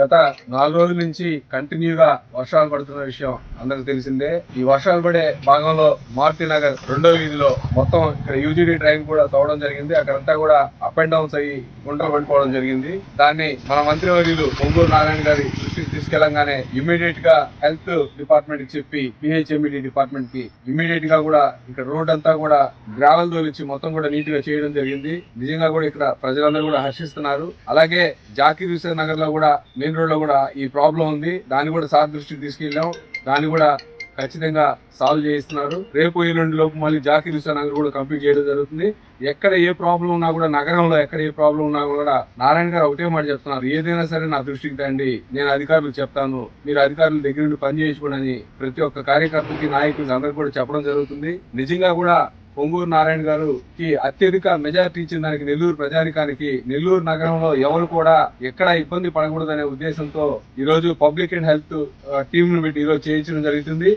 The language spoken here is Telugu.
గత 4 రోజుల నుంచి కంటిన్యూగా వర్షాలు పడుతున్న విషయం అందరికి తెలిసిందే. ఈ వర్షాలు పడే భాగంలో మారుతి నగర్ 2వ వీధిలో మొత్తం ఇక్కడ యూజీడీ డ్రైన్ కూడా తవ్వడం జరిగింది. అక్కడంతా కూడా అప్ అండ్ డౌన్స్ అయ్యి గుంటలు పడిపోవడం జరిగింది. దాన్ని మన మంత్రివర్యులు పొంగూరు నారాయణ గారి దృష్టికి తీసుకెళ్లగానే ఇమీడియట్ గా హెల్త్ డిపార్ట్మెంట్ కి చెప్పి పిహెచ్ఎంఈడి డిపార్ట్మెంట్ కి ఇమీడియట్ గా కూడా ఇక్కడ రోడ్ అంతా కూడా గ్రావెల్ తోలిచ్చి మొత్తం కూడా నీట్ గా చేయడం జరిగింది. నిజంగా కూడా ఇక్కడ ప్రజలందరూ కూడా హర్షిస్తున్నారు. అలాగే జాకీర్ హుస్సేన్ నగర్ లో కూడా మెయిన్ రోడ్ లో కూడా ఈ ప్రాబ్లం ఉంది. దాన్ని కూడా సార్ దృష్టికి తీసుకెళ్ళాం. దాన్ని కూడా ఖచ్చితంగా సాల్వ్ చేయిస్తున్నారు. రేపు ఎల్లుండి లోపు మళ్ళీ జాకీర్ హుస్సేన్ నగర్ కూడా కంప్లీట్ చేయడం జరుగుతుంది. ఎక్కడ ఏ ప్రాబ్లం ఉన్నా కూడా నగరంలో ఎక్కడ ఏ ప్రాబ్లం ఉన్నా కూడా నారాయణ గారు ఒకటే మాట చెప్తున్నారు, ఏదైనా సరే నా దృష్టికి తండి, నేను అధికారులకు చెప్తాను, మీరు అధికారుల దగ్గర నుండి పని చేసుకోండి ప్రతి ఒక్క కార్యకర్తకి నాయకులకి అందరికి కూడా చెప్పడం జరుగుతుంది. నిజంగా కూడా పొంగూరు నారాయణ గారికి అత్యధిక మెజారిటీ ఇచ్చిన దానికి నెల్లూరు ప్రజానికానికి నెల్లూరు నగరంలో ఎవరు కూడా ఎక్కడ ఇబ్బంది పడకూడదనే ఉద్దేశంతో ఈ రోజు పబ్లిక్ అండ్ హెల్త్ టీమ్ ను పెట్టి ఈ రోజు చేయించడం జరుగుతుంది.